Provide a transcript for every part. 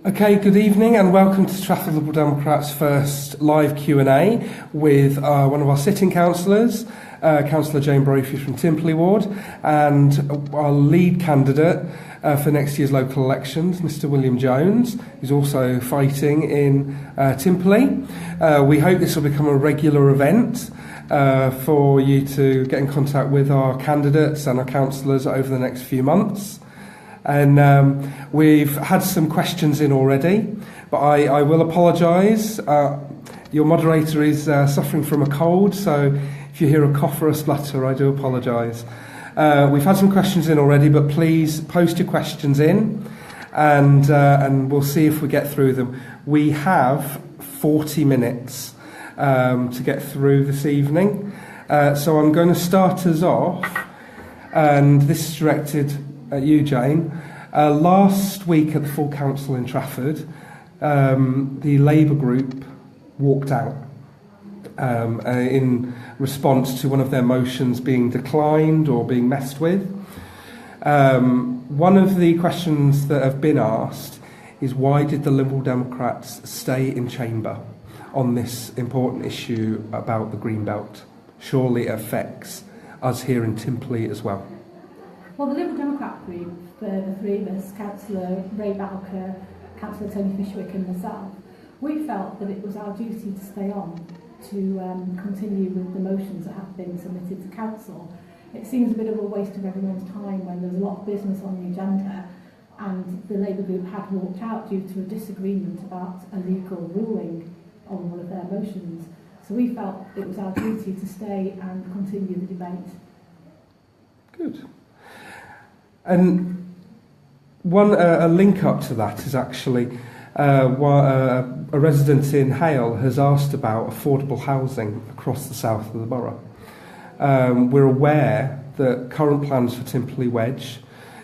Okay, good evening and welcome to Trafford Liberal Democrats' first live Q&A with one of our sitting councillors, Councillor Jane Brophy from Timperley Ward, and our lead candidate for next year's local elections, Mr William Jones, who's also fighting in Timperley. We hope this will become a regular event for you to get in contact with our candidates and our councillors over the next few months. And we've had some questions in already, but I will apologise. Your moderator is suffering from a cold, so if you hear a cough or a splutter, I do apologise. We've had some questions in already, but please post your questions in, and we'll see if we get through them. We have 40 minutes to get through this evening, so I'm going to start us off, and this is directed at you, Jane. Last week at the full council in Trafford, the Labour group walked out in response to one of their motions being declined or being messed with. One of the questions that have been asked is, why did the Liberal Democrats stay in chamber on this important issue about the Greenbelt? Surely it affects us here in Timperley as well. Well, the Liberal Democrat group, the three of us, Councillor Ray Bowker, Councillor Tony Fishwick and myself, we felt that it was our duty to stay on to continue with the motions that have been submitted to Council. It seems a bit of a waste of everyone's time when there's a lot of business on the agenda and the Labour group had walked out due to a disagreement about a legal ruling on one of their motions. So we felt it was our duty to stay and continue the debate. Good. And a link up to that is actually a resident in Hale has asked about affordable housing across the south of the borough. We're aware that current plans for Timperley Wedge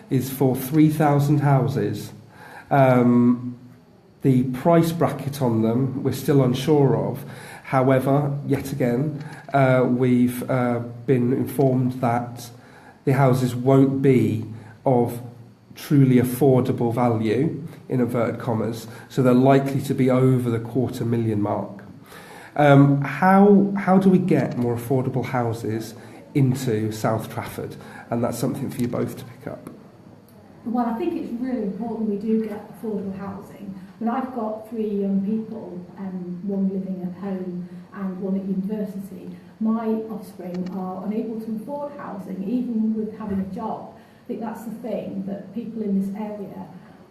is for 3,000 houses. The price bracket on them we're still unsure of. However, yet again, we've been informed that the houses won't be of truly affordable value, in inverted commas, so they're likely to be over the £250,000 mark. How do we get more affordable houses into South Trafford? And that's something for you both to pick up. Well, I think it's really important we do get affordable housing. But I've got 3 young people, one living at home and one at university. My offspring are unable to afford housing, even with having a job. I think that's the thing, that people in this area,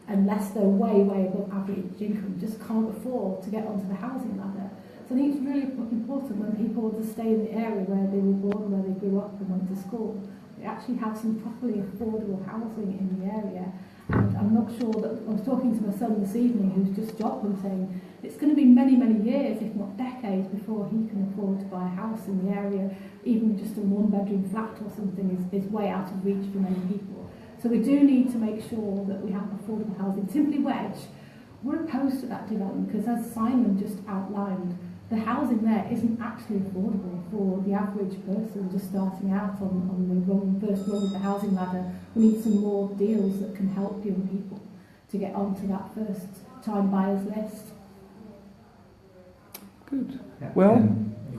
unless they're way above average income, just can't afford to get onto the housing ladder. So I think it's really important when people want to stay in the area where they were born, where they grew up and went to school, they actually have some properly affordable housing in the area. And I'm not sure that, I was talking to my son this evening who's just job hunting, it's going to be many years, if not decades, before he can afford to buy a house in the area. Even just a 1-bedroom flat or something is way out of reach for many people. So we do need to make sure that we have affordable housing. Timperley Wedge, we're opposed to that development because, as Simon just outlined, the housing there isn't actually affordable for the average person just starting out on the first rung of the housing ladder. We need some more deals that can help young people to get onto that first time buyers list. Good. Yeah. Well,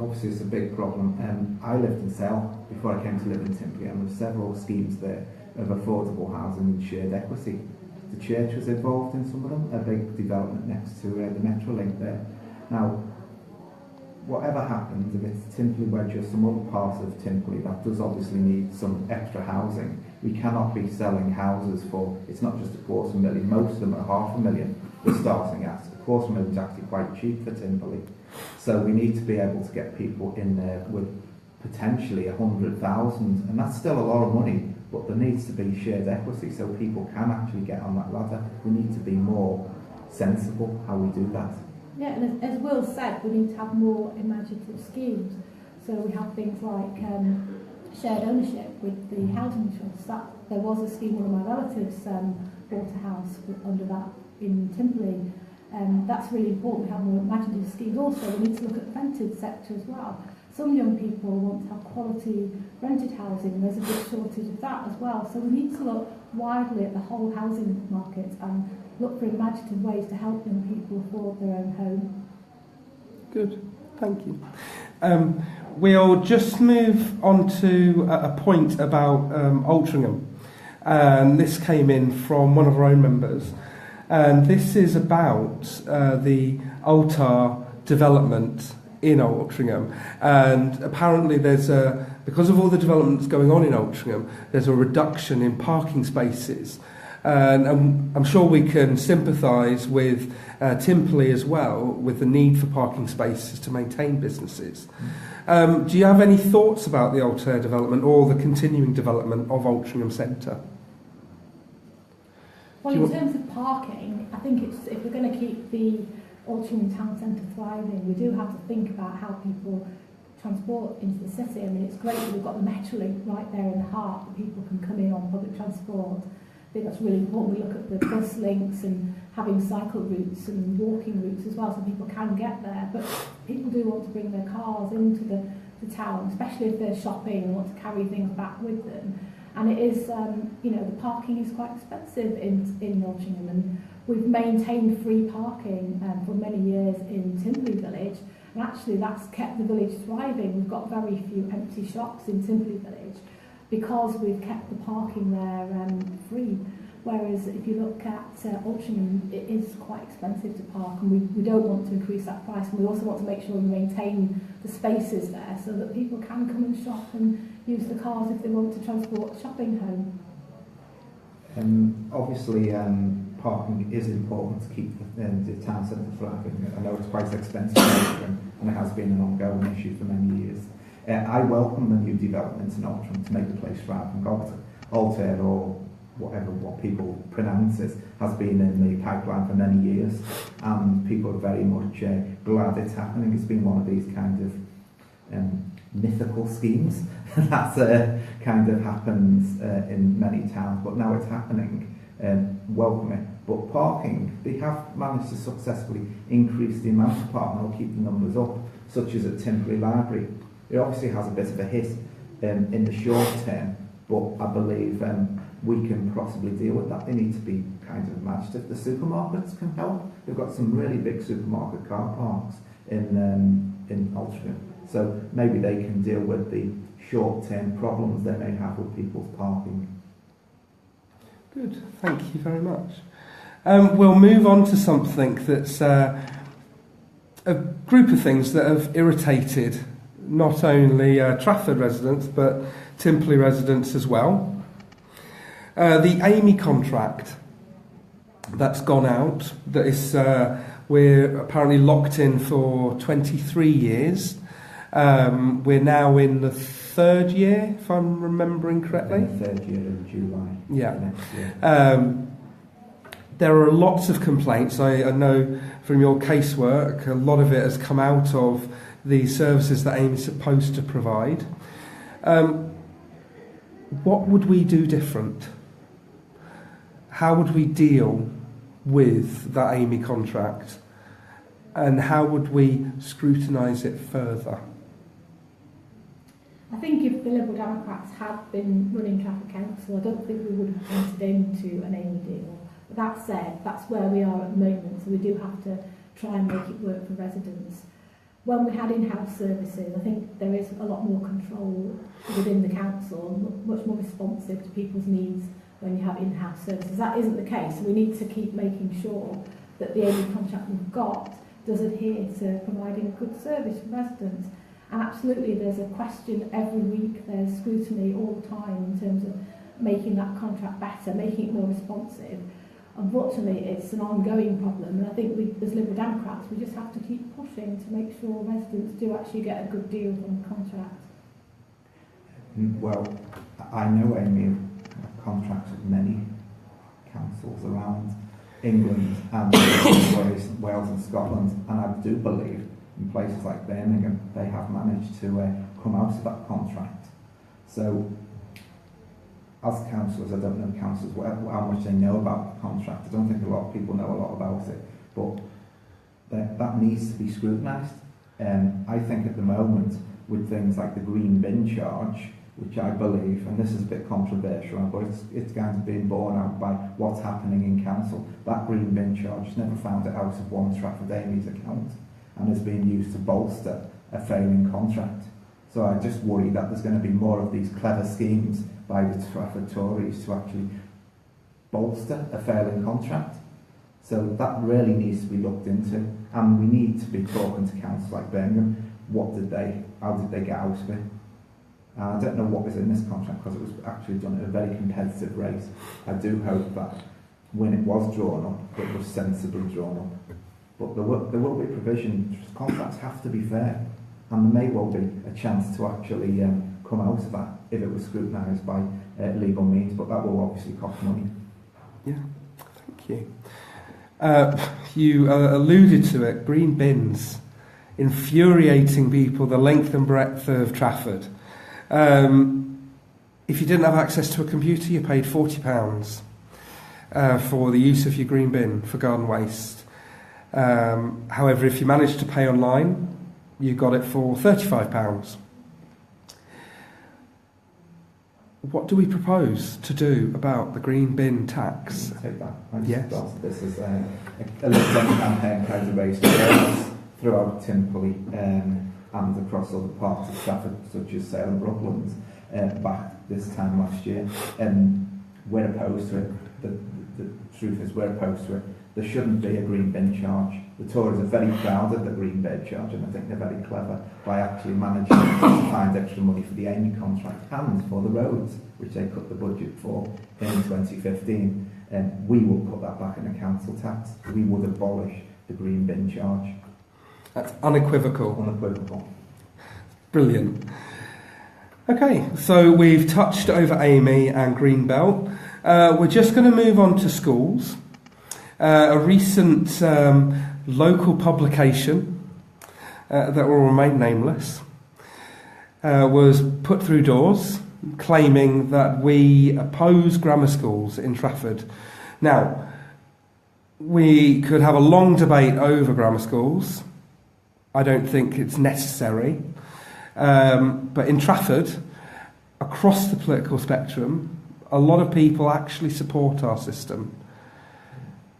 obviously it's a big problem. I lived in Sale before I came to live in Timperley, and there were several schemes there of affordable housing and shared equity. The church was involved in some of them, a big development next to the Metrolink there. Now, whatever happens, if it's Timperley Wedge or some other part of Timperley that does obviously need some extra housing, we cannot be selling houses for, it's not just £250,000, most of them are £500,000 we're starting at. £250,000 is actually quite cheap for Timperley. So we need to be able to get people in there with potentially 100,000, and that's still a lot of money, but there needs to be shared equity so people can actually get on that ladder. We need to be more sensible how we do that. Yeah, and as Will said, we need to have more imaginative schemes. So we have things like shared ownership with the housing trust. There was a scheme, one of my relatives bought a house under that in Timperley. That's really important, we have more imaginative schemes. Also, we need to look at the rented sector as well. Some young people want to have quality rented housing, there's a big shortage of that as well. So we need to look widely at the whole housing market and look for imaginative ways to help young people afford their own home. Good, thank you. We'll just move on to a point about Altrincham. And this came in from one of our own members. And this is about the altar development in Altrincham. And apparently because of all the developments going on in Altrincham, there's a reduction in parking spaces. And I'm sure we can sympathise with Timperley as well, with the need for parking spaces to maintain businesses. Do you have any thoughts about the Altair development or the continuing development of Altrincham Centre? Well, in terms of parking, I think if we're going to keep the Altrincham town centre thriving, we do have to think about how people transport into the city. I mean, it's great that we've got the Metrolink right there in the heart, that people can come in on public transport. I think that's really important. We look at the bus links and having cycle routes and walking routes as well, so people can get there. But people do want to bring their cars into the town, especially if they're shopping and want to carry things back with them. And it is, the parking is quite expensive in Altrincham, and we've maintained free parking for many years in Timperley Village, and actually that's kept the village thriving. We've got very few empty shops in Timperley Village because we've kept the parking there free. Whereas if you look at Altrincham, it is quite expensive to park, and we don't want to increase that price, and we also want to make sure we maintain the spaces there so that people can come and shop and use the cars if they want to transport shopping home. Obviously, parking is important to keep the town centre thriving. I know it's quite expensive and it has been an ongoing issue for many years. I welcome the new developments in Altrincham to make the place thrive, and Altair, or what people pronounce it, has been in the pipeline for many years, and people are very much glad it's happening. It's been one of these kind of mythical schemes that kind of happens in many towns, but now it's happening. Welcome it. But parking, they have managed to successfully increase the amount of parking or keep the numbers up, such as at Timperley Library. It obviously has a bit of a hit in the short term, but I believe we can possibly deal with that. They need to be kind of matched. If the supermarkets can help, they've got some really big supermarket car parks in Altrincham, so maybe they can deal with the short-term problems they may have with people's parking. Good, thank you very much. We'll move on to something that's a group of things that have irritated not only Trafford residents but Timperley residents as well. The AMEY contract that's gone out, that is we're apparently locked in for 23 years. We're now in the third year, if I'm remembering correctly. The third year in July. Yeah. Next year. There are lots of complaints. I know from your casework, a lot of it has come out of the services that AMEY is supposed to provide. What would we do different? How would we deal with that AMEY contract? And how would we scrutinise it further? I think if the Liberal Democrats had been running Trafford Council, I don't think we would have entered into an AMEY deal. But that said, that's where we are at the moment, so we do have to try and make it work for residents. When we had in-house services, I think there is a lot more control within the council, much more responsive to people's needs when you have in-house services. That isn't the case, so we need to keep making sure that the AMEY contract we've got does adhere to providing a good service for residents. And absolutely, there's a question every week, there's scrutiny all the time in terms of making that contract better, making it more responsive. Unfortunately, it's an ongoing problem, and I think we, as Liberal Democrats, we just have to keep pushing to make sure residents do actually get a good deal from the contract. Well, I know AMEY have contracts with many councils around England and Wales and Scotland, and I do believe in places like Birmingham they have managed to come out of that contract. So as councillors, I don't know councillors how much they know about the contract. I don't think a lot of people know a lot about it, but that needs to be scrutinised. I think at the moment, with things like the green bin charge, which I believe, and this is a bit controversial, but it's going to be borne out by what's happening in council. That green bin charge has never found it out of OneTrafford AMEY's account and is being used to bolster a failing contract. So I just worry that there's going to be more of these clever schemes by the Trafford Tories to actually bolster a failing contract. So that really needs to be looked into, and we need to be talking to councils like Birmingham. How did they get out of it? I don't know what was in this contract because it was actually done at a very competitive rate. I do hope that when it was drawn up, it was sensibly drawn up. But there will be provision. Contracts have to be fair, and there may well be a chance to actually come out of that if it was scrutinised by legal means, but that will obviously cost money. Yeah, thank you. You alluded to it, green bins, infuriating people the length and breadth of Trafford. If you didn't have access to a computer, you paid £40 for the use of your green bin for garden waste. However, if you managed to pay online, you got it for £35. What do we propose to do about the green bin tax? Take that. I just Yes. started this as a little campaign how to raise awareness throughout Timperley and across other parts of Trafford, such as Salem Brooklands, back this time last year. We're opposed to it. The truth is, we're opposed to it. There shouldn't be a green bin charge. The Tories are very proud of the green bin charge, and I think they're very clever by actually managing to find extra money for the AMEY contract and for the roads, which they cut the budget for in 2015. We will put that back in the council tax. We would abolish the green bin charge. That's unequivocal. Unequivocal. Brilliant. Okay, so we've touched over AMEY and Greenbelt. We're just going to move on to schools. A recent local publication that will remain nameless was put through doors claiming that we oppose grammar schools in Trafford. Now, we could have a long debate over grammar schools. I don't think it's necessary. But in Trafford, across the political spectrum, a lot of people actually support our system.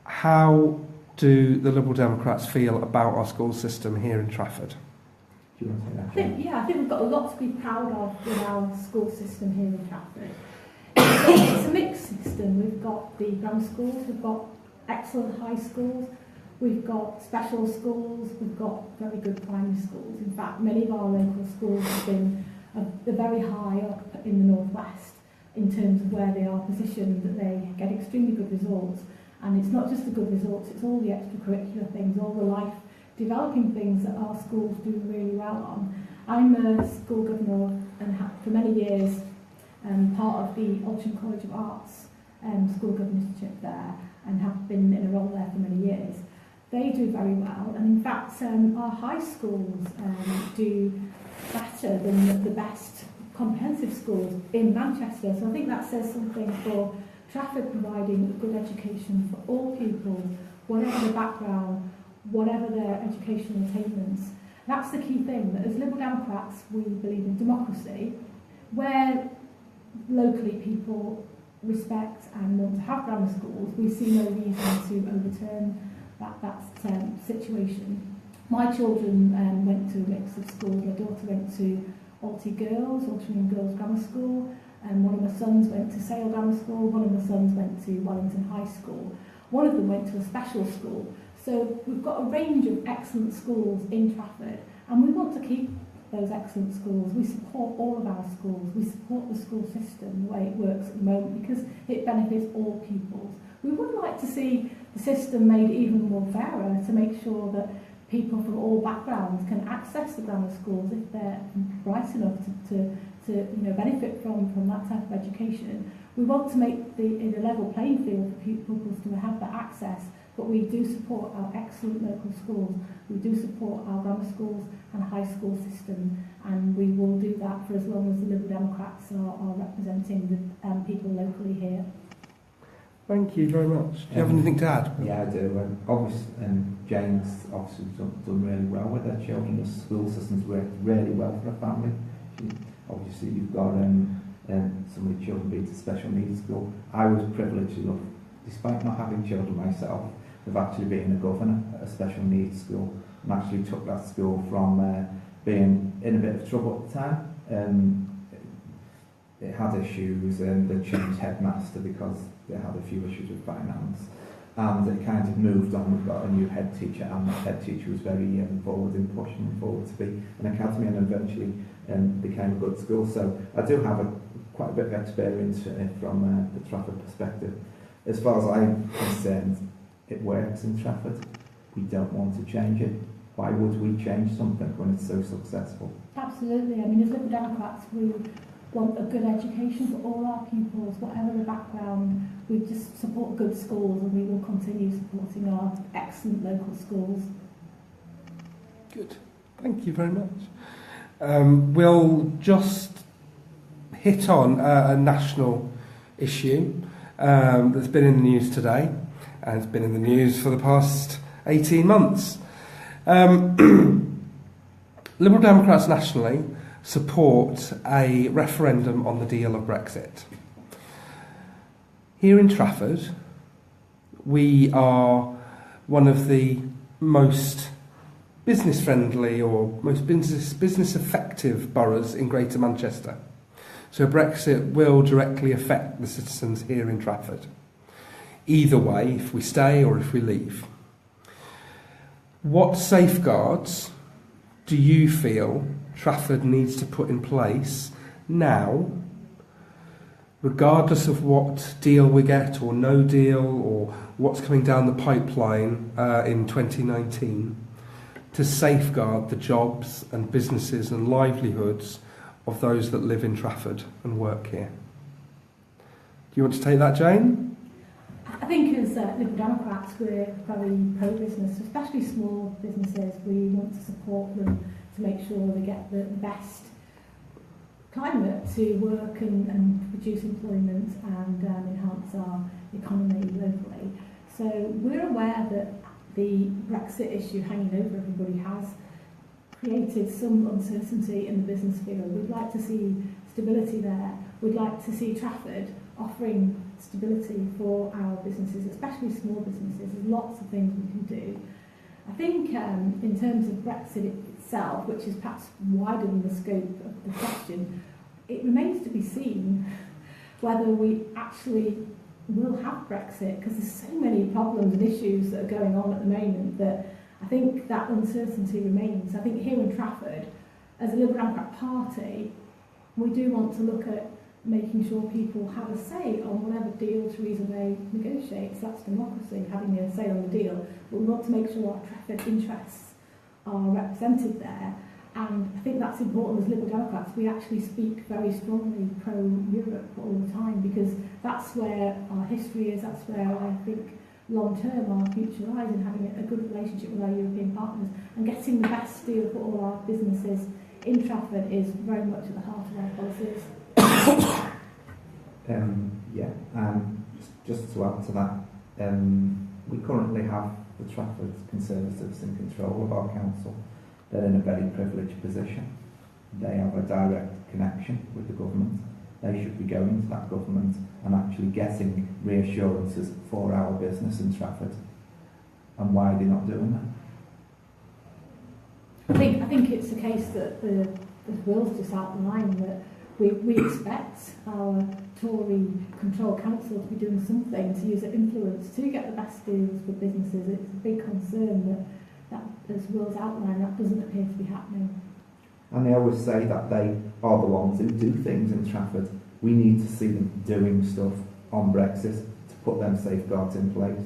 How do the Liberal Democrats feel about our school system here in Trafford? Do you want to say that? I think we've got a lot to be proud of with our school system here in Trafford. It's a mixed system. We've got the grammar schools, we've got excellent high schools, we've got special schools, we've got very good primary schools. In fact, many of our local schools have been they're very high up in the northwest in terms of where they are positioned, that they get extremely good results. And it's not just the good results, it's all the extracurricular things, all the life developing things that our schools do really well on. I'm a school governor and have for many years part of the Altrincham College of Arts school governorship there, and have been in a role there for many years. They do very well, and in fact our high schools do better than the best comprehensive schools in Manchester. So I think that says something for Trafford providing a good education for all pupils, whatever their background, whatever their educational attainments. That's the key thing, that as Liberal Democrats we believe in democracy, where locally people respect and want to have grammar schools, we see no reason to overturn that situation. My children went to a mix of schools. My daughter went to Altrincham Girls Grammar School, and one of my sons went to Sale Grammar School, one of my sons went to Wellington High School, one of them went to a special school. So we've got a range of excellent schools in Trafford, and we want to keep those excellent schools. We support all of our schools. We support the school system, the way it works at the moment, because it benefits all pupils. We would like to see the system made even more fairer, to make sure that people from all backgrounds can access the grammar schools if they're bright enough to benefit from that type of education. We want to make it a level playing field for pupils to have that access, but we do support our excellent local schools. We do support our grammar schools and high school system, and we will do that for as long as the Liberal Democrats are representing the people locally here. Thank you very much. Do you have anything to add? Yeah, I do. Jane's obviously done really well with her children. The school system's worked really well for her family. Obviously, you've got some of the children being to special needs school. I was privileged enough, despite not having children myself, of actually being a governor at a special needs school, and actually took that school from being in a bit of trouble at the time. It had issues, and they changed headmaster because they had a few issues with finance, and it kind of moved on. We've got a new head teacher, and that head teacher was very forward in pushing forward to be an academy, and eventually became a good school. So I do have quite a bit of experience from the Trafford perspective. As far as I'm concerned, it works in Trafford. We don't want to change it. Why would we change something when it's so successful? Absolutely. I mean, as Liberal Democrats, we want a good education for all our pupils, whatever the background. We just support good schools, and we will continue supporting our excellent local schools. Good. Thank you very much. We'll just hit on a national issue that's been in the news today, and it's been in the news for the past 18 months. Liberal Democrats nationally support a referendum on the deal of Brexit. Here in Trafford, we are one of the most business-friendly or most business-effective boroughs in Greater Manchester. So Brexit will directly affect the citizens here in Trafford. Either way, if we stay or if we leave. What safeguards do you feel Trafford needs to put in place now, regardless of what deal we get or no deal or what's coming down the pipeline in 2019, to safeguard the jobs and businesses and livelihoods of those that live in Trafford and work here? Do you want to take that, Jane? I think as Liberal Democrats, we're very pro-business, especially small businesses. We want to support them to make sure they get the best climate to work and produce employment and enhance our economy locally. So we're aware that the Brexit issue hanging over everybody has created some uncertainty in the business field. We'd like to see stability there. We'd like to see Trafford offering stability for our businesses, especially small businesses. There's lots of things we can do. I think in terms of Brexit itself, which is perhaps wider than the scope of the question, it remains to be seen whether we actually will have Brexit, because there's so many problems and issues that are going on at the moment that I think that uncertainty remains. I think here in Trafford, as a Liberal Democrat Party, we do want to look at making sure people have a say on whatever deal Theresa May negotiates. That's democracy, having a say on the deal. But we want to make sure our Trafford interests are represented there. And I think that's important as Liberal Democrats. We actually speak very strongly pro-Europe all the time, because that's where our history is, that's where I think long-term our future lies, in having a good relationship with our European partners and getting the best deal for all our businesses in Trafford is very much at the heart of our policies. Just to add to that, we currently have the Trafford Conservatives in control of our council. They're in a very privileged position. They have a direct connection with the government. They should be going to that government and actually getting reassurances for our business in Trafford. And why are they not doing that? I think it's the case that as Will's just outlined, that we expect our Tory control council to be doing something to use their influence to get the best deals for businesses. It's a big concern that as Will's outlined, that doesn't appear to be happening. And they always say that they are the ones who do things in Trafford. We need to see them doing stuff on Brexit to put them safeguards in place.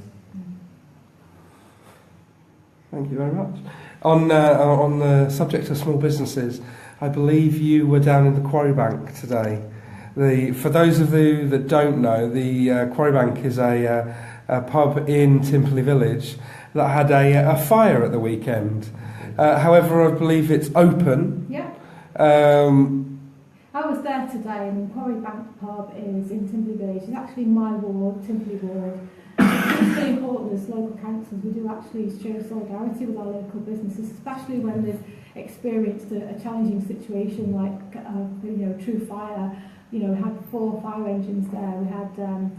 Thank you very much. On the subject of small businesses, I believe you were down in the Quarry Bank today. For those of you that don't know, the Quarry Bank is a pub in Timperley Village that had a fire at the weekend. However, I believe it's open. Yeah. I was there today, and Quarry Bank pub is in Timperley Village. It's actually my ward, Timperley ward. It's really important as local council councillors, we do actually show solidarity with our local businesses, especially when they've experienced a challenging situation like true fire. We had 4 fire engines there. We had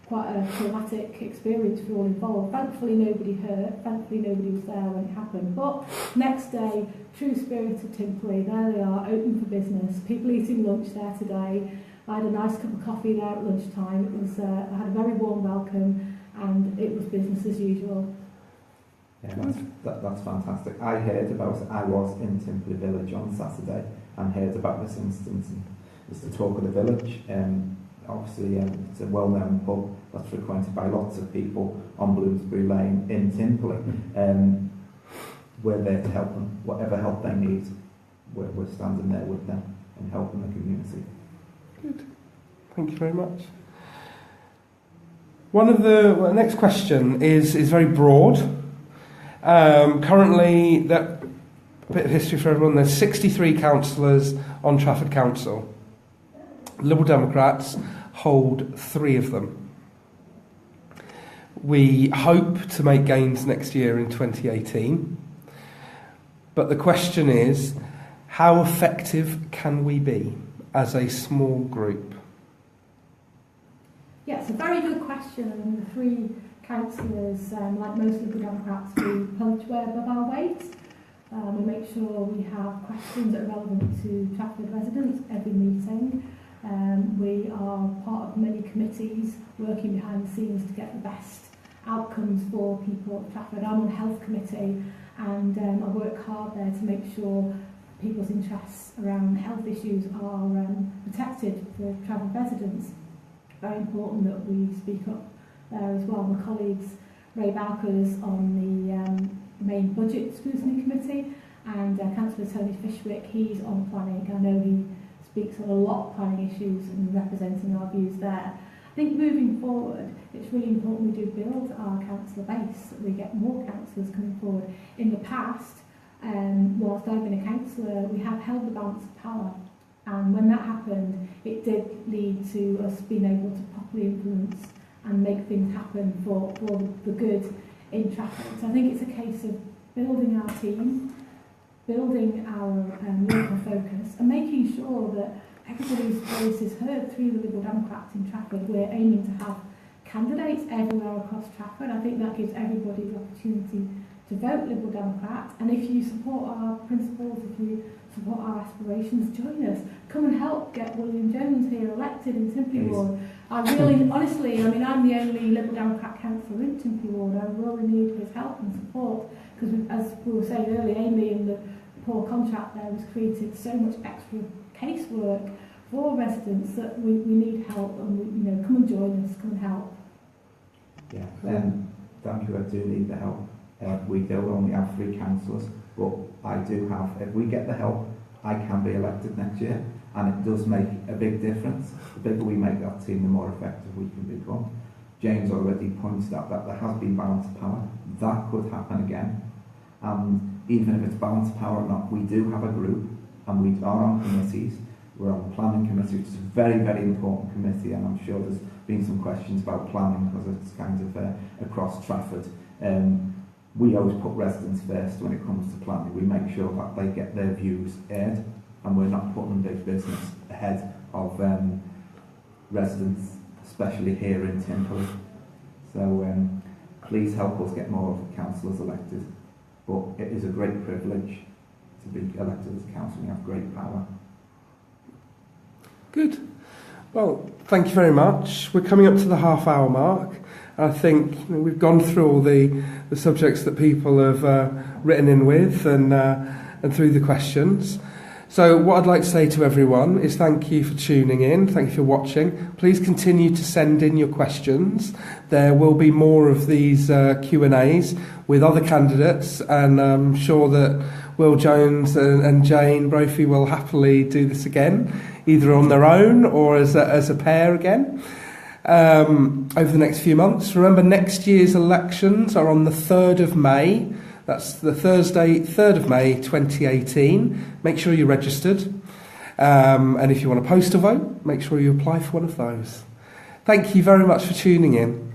quite a traumatic experience for all involved. Thankfully nobody hurt, thankfully nobody was there when it happened. But next day, True Spirit of Timperley, there they are, open for business. People eating lunch there today. I had a nice cup of coffee there at lunchtime. I had a very warm welcome, and it was business as usual. Yeah, that's fantastic. I was in Timperley Village on Saturday and heard about this instance. And it's the talk of the village. Obviously, it's a well-known pub that's frequented by lots of people on Bloomsbury Lane in Timperley. We're there to help them. Whatever help they need, we're standing there with them and helping the community. Good. Thank you very much. The next question is very broad. Currently, a bit of history for everyone. There's 63 councillors on Trafford Council. Liberal Democrats hold 3 of them. We hope to make gains next year in 2018. But the question is, how effective can we be as a small group? Yeah, it's a very good question. I mean, the 3 councillors, like most Liberal Democrats, we punch way above our weight. We make sure we have questions that are relevant to Trafford residents every meeting. We are part of many committees working behind the scenes to get the best outcomes for people at Trafford. I'm on the health committee, and I work hard there to make sure people's interests around health issues are protected for Trafford residents. Very important that we speak up there as well. My colleagues Ray Bowker's on the main budget scrutiny committee, and Councillor Tony Fishwick, he's on planning. I know he speaks on a lot of planning issues and representing our views there. I think moving forward, it's really important we do build our councillor base, that we get more councillors coming forward. In the past, whilst I've been a councillor, we have held the balance of power. And when that happened, it did lead to us being able to properly influence and make things happen for the good in Trafford. So I think it's a case of building our team, building our local focus, and making sure that everybody's voice is heard through the Liberal Democrats in Trafford. We're aiming to have candidates everywhere across Trafford. I think that gives everybody the opportunity to vote Liberal Democrat. And if you support our principles, if you support our aspirations, join us. Come and help get William Jones here elected in Timperley Ward. I really, honestly, I mean, I'm the only Liberal Democrat councillor in Timperley Ward. I really need his help and support, because as we were saying earlier, AMEY and the poor contract there has created so much extra casework for residents that we need help, and come and join us, come and help. Yeah, thank you. I do need the help. We don't only have 3 councillors, but I do have. If we get the help, I can be elected next year, and it does make a big difference. The bigger we make that team, the more effective we can become. James already pointed out that there has been balance of power. That could happen again, and even if it's balance of power or not, we do have a group, and we are on committees. We're on the planning committee, which is a very, very important committee, and I'm sure there's been some questions about planning because it's kind of across Trafford. We always put residents first when it comes to planning. We make sure that they get their views heard, and we're not putting big business ahead of residents, especially here in Timperley. So please help us get more of the councillors elected. But it is a great privilege to be elected as a councillor. You have great power. Good. Well, thank you very much. We're coming up to the half-hour mark. I think we've gone through all the subjects that people have written in with and through the questions. So what I'd like to say to everyone is thank you for tuning in, thank you for watching. Please continue to send in your questions. There will be more of these Q&As with other candidates, and I'm sure that Will Jones and Jane Brophy will happily do this again, either on their own or as a pair again. Over the next few months. Remember, next year's elections are on the 3rd of May. That's the Thursday, 3rd of May 2018. Make sure you're registered. And if you want to post a vote, make sure you apply for one of those. Thank you very much for tuning in.